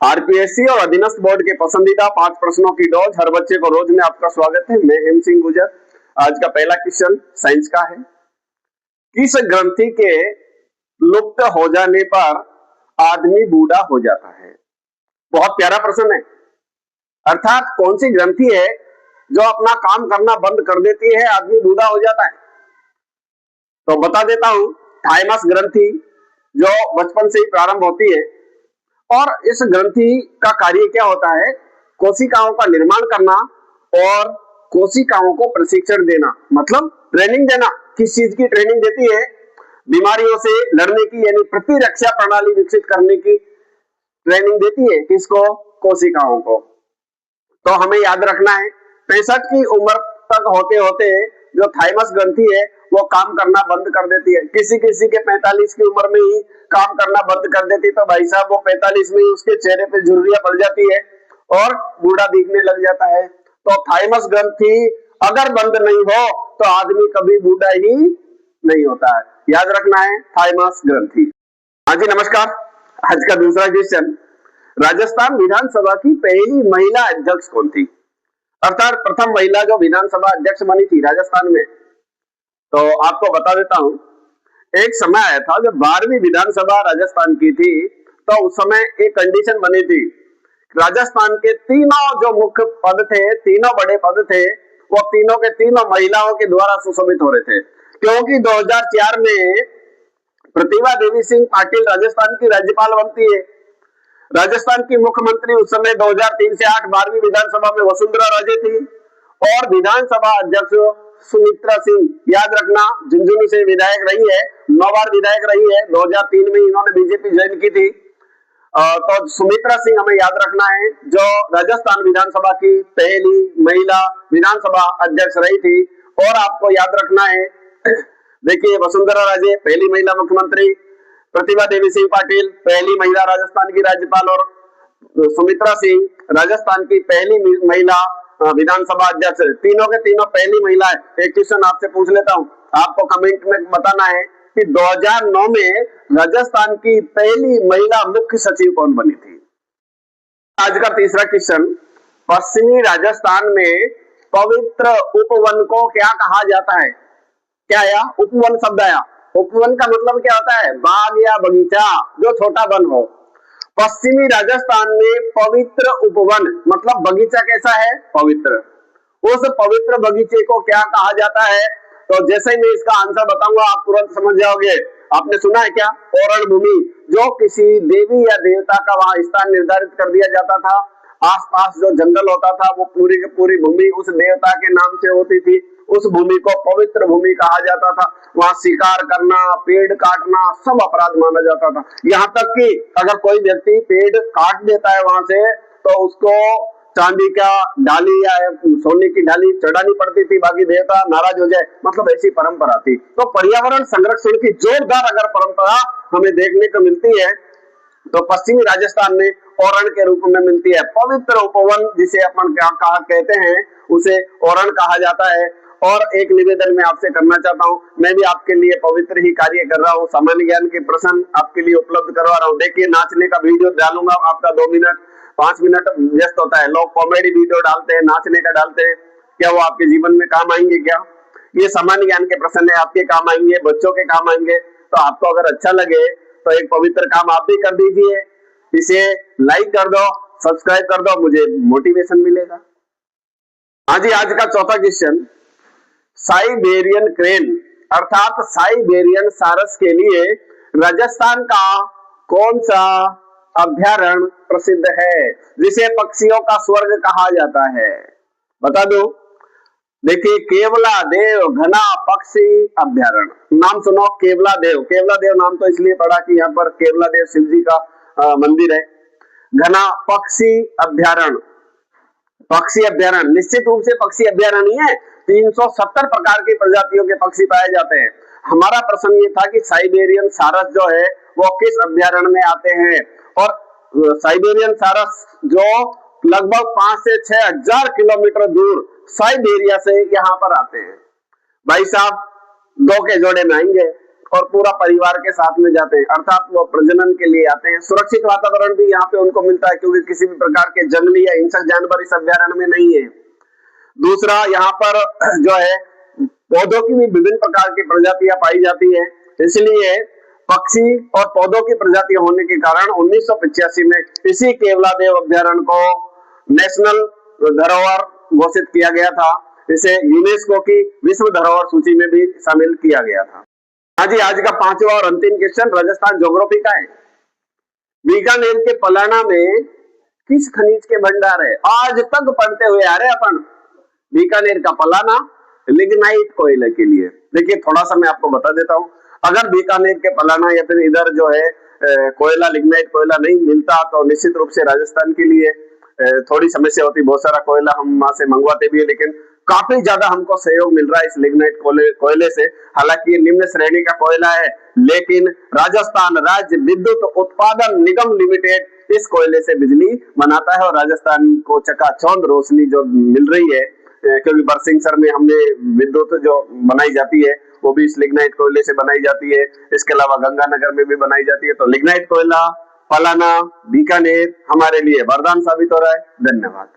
RPSC और अधीनस्थ board के पसंदीदा 5 प्रश्नों की डोज हर बच्चे को रोज में आपका स्वागत है। मैं हेम सिंह गुजर। आज का पहला क्वेश्चन साइंस का है। किस ग्रंथि के लुप्त हो जाने पर आदमी बूढ़ा हो जाता है? बहुत प्यारा प्रश्न है। अर्थात कौन सी ग्रंथि है जो अपना काम करना बंद कर देती है, आदमी बूढ़ा हो जाता है? तो बता देता हूं, थाइमस ग्रंथि जो बचपन से ही प्रारंभ होती है और इस ग्रंथि का कार्य क्या होता है? कोशिकाओं का निर्माण करना और कोशिकाओं को प्रशिक्षण देना, मतलब ट्रेनिंग देना। किस चीज की ट्रेनिंग देती है? बीमारियों से लड़ने की, यानी प्रतिरक्षा प्रणाली विकसित करने की ट्रेनिंग देती है। किसको? कोशिकाओं को। तो हमें याद रखना है 65 की उम्र तक होते होते जो थाइमस ग्रंथि है वो काम करना बंद कर देती है। किसी किसी के 45 की उम्र में ही काम करना बंद कर देती, तो भाई साहब वो 45 में ही उसके चेहरे पे झुर्रियां पड़ जाती है और बूढ़ा दिखने लग जाता है। तो थाइमस ग्रंथि अगर बंद नहीं हो तो आदमी कभी बूढ़ा ही नहीं होता है। याद रखना है थाइमस ग्रंथि। हाँ जी, नमस्कार। आज का दूसरा क्वेश्चन, राजस्थान विधानसभा की पहली महिला अध्यक्ष कौन थी? अर्थात प्रथम महिला जो विधानसभा अध्यक्ष बनी थी राजस्थान में। तो आपको बता देता हूं, एक समय आया था जब 12वीं विधानसभा राजस्थान की थी, तो उस समय एक कंडीशन बनी थी। राजस्थान के तीनों जो मुख्य पद थे, तीनों बड़े पद थे, वो तीनों के तीनों महिलाओं के द्वारा सुशोभित हो रहे थे। क्योंकि 2004 में प्रतिभा देवी सिंह पाटिल राजस्थान की राज्यपाल बनती है। राजस्थान की मुख्यमंत्री उस समय 2003 से 8 12वीं विधानसभा में वसुंधरा राजे थी और विधानसभा अध्यक्ष सुमित्रा सिंह, याद रखना, झुंझुनू से विधायक रही है, 9 बार विधायक रही है। 2003 में इन्होंने बीजेपी ज्वाइन की थी। तो सुमित्रा सिंह हमें याद रखना है, जो राजस्थान विधानसभा की पहली महिला विधानसभा अध्यक्ष रही थी। और आपको याद रखना है, देखिए, वसुंधरा राजे पहली महिला मुख्यमंत्री, प्रतिभा देवी सिंह पाटिल पहली महिला राजस्थान की राज्यपाल और सुमित्रा सिंह राजस्थान की पहली महिला विधानसभा अध्यक्ष, तीनों के तीनों पहली महिला है। एक क्वेश्चन आपसे पूछ लेता हूं, आपको कमेंट में बताना है कि 2009 में राजस्थान की पहली महिला मुख्य सचिव कौन बनी थी? आज का तीसरा क्वेश्चन, पश्चिमी राजस्थान में पवित्र उपवन को क्या कहा जाता है? क्या आया? उपवन शब्द आया। उपवन का मतलब क्या होता है? बाग या बगीचा, जो छोटा वन हो। पश्चिमी राजस्थान में पवित्र उपवन मतलब बगीचा कैसा है? पवित्र। उस पवित्र बगीचे को क्या कहा जाता है? तो जैसे ही मैं इसका आंसर बताऊंगा आप तुरंत समझ जाओगे। आपने सुना है क्या? ओरण भूमि, जो किसी देवी या देवता का वहां स्थान निर्धारित कर दिया जाता था। आसपास जो जंगल होता था वो पूरी की पूरी भूमि उस देवता के नाम से होती थी। उस भूमि को पवित्र भूमि कहा जाता था। वहां शिकार करना, पेड़ काटना सब अपराध माना जाता था। यहाँ तक कि अगर कोई व्यक्ति पेड़ काट देता है वहां से, तो उसको चांदी का ढाली या सोने की ढाली चढ़ानी पड़ती थी, बाकी देवता नाराज हो जाए, मतलब ऐसी परंपरा थी। तो पर्यावरण संरक्षण की जोरदार अगर परंपरा हमें देखने को मिलती है तो पश्चिमी राजस्थान में ओरण के रूप में मिलती है। पवित्र उपवन जिसे अपन कहा कहते हैं, उसे ओरण कहा जाता है। और एक निवेदन मैं आपसे करना चाहता हूं, मैं भी आपके लिए पवित्र ही कार्य कर रहा हूं, सामान्य ज्ञान के प्रश्न आपके लिए उपलब्ध करवा रहा हूं। देखिए, नाचने का वीडियो डालूंगा आपका 2 मिनट 5 मिनट व्यस्त होता है। लोग कॉमेडी वीडियो डालते हैं, नाचने का डालते हैं, क्या वो आपके जीवन में काम आएंगे? क्या ये सामान्य ज्ञान के प्रश्न है, आपके काम आएंगे, बच्चों के काम आएंगे। तो आपको अगर अच्छा लगे तो एक पवित्र काम आप भी कर दीजिए, इसे लाइक कर दो, सब्सक्राइब कर दो, मुझे मोटिवेशन मिलेगा। हाँ जी, आज का चौथा क्वेश्चन, साइबेरियन क्रेन अर्थात साइबेरियन सारस के लिए राजस्थान का कौन सा अभ्यारण्य प्रसिद्ध है, जिसे पक्षियों का स्वर्ग कहा जाता है? बता दो। देखिए, केवला देव घना पक्षी अभ्यारण्य, नाम सुनो, केवला देव। केवला देव नाम तो इसलिए पड़ा कि यहाँ पर केवला देव शिव जी का मंदिर है। घना पक्षी अभ्यारण्य, पक्षी अभ्यारण्य निश्चित रूप से पक्षी अभ्यारण्य ही है। 370 प्रकार की प्रजातियों के पक्षी पाए जाते हैं। हमारा प्रश्न ये था कि साइबेरियन सारस जो है वो किस अभ्यारण्य में आते हैं, और साइबेरियन सारस जो लगभग 5 से 6 हजार किलोमीटर दूर साइबेरिया से यहाँ पर आते हैं। भाई साहब, 2 के जोड़े में आएंगे, और पूरा परिवार के साथ में जाते हैं, अर्थात वो प्रजनन के लिए आते हैं। सुरक्षित वातावरण भी यहाँ पे उनको मिलता है क्योंकि किसी भी प्रकार के जंगली या हिंसक जानवर इस अभ्यारण्य में नहीं है। दूसरा, यहाँ पर जो है पौधों की भी विभिन्न प्रकार की प्रजातियां पाई जाती है, इसलिए पक्षी और पौधों की प्रजातियां होने के कारण 1985 में इसी केवलादेव अभ्यारण्य को नेशनल धरोहर घोषित किया गया था। इसे यूनेस्को की विश्व धरोहर सूची में भी शामिल किया गया था। हाँ जी, आज का पांचवा और अंतिम क्वेश्चन राजस्थान ज्योग्राफी का है। बीकानेर के पलाना में किस खनिज के भंडार है? आज तक पढ़ते हुए आ रहे अपन। बीकानेर का पलाना लिग्नाइट कोयले के लिए। देखिए, थोड़ा सा मैं आपको बता देता हूँ। अगर बीकानेर के पलाना या फिर इधर जो है कोयला, लिग्नाइट कोयला नहीं मिलता तो निश्चित रूप से राजस्थान के लिए थोड़ी समस्या होती। बहुत सारा कोयला हम वहां से मंगवाते भी है, लेकिन काफी ज्यादा हमको सहयोग मिल रहा है इस लिग्नाइट कोयले से। हालांकि ये निम्न श्रेणी का कोयला है, लेकिन राजस्थान राज्य विद्युत उत्पादन निगम लिमिटेड इस कोयले से बिजली बनाता है और राजस्थान को चकाचौंध रोशनी जो मिल रही है, क्योंकि बरसिंहसर में हमने विद्युत जो बनाई जाती है वो भी इस लिग्नाइट कोयले से बनाई जाती है। इसके अलावा गंगानगर में भी बनाई जाती है। तो लिग्नाइट कोयला, पलाना, बीकानेर हमारे लिए वरदान साबित हो रहा है। धन्यवाद।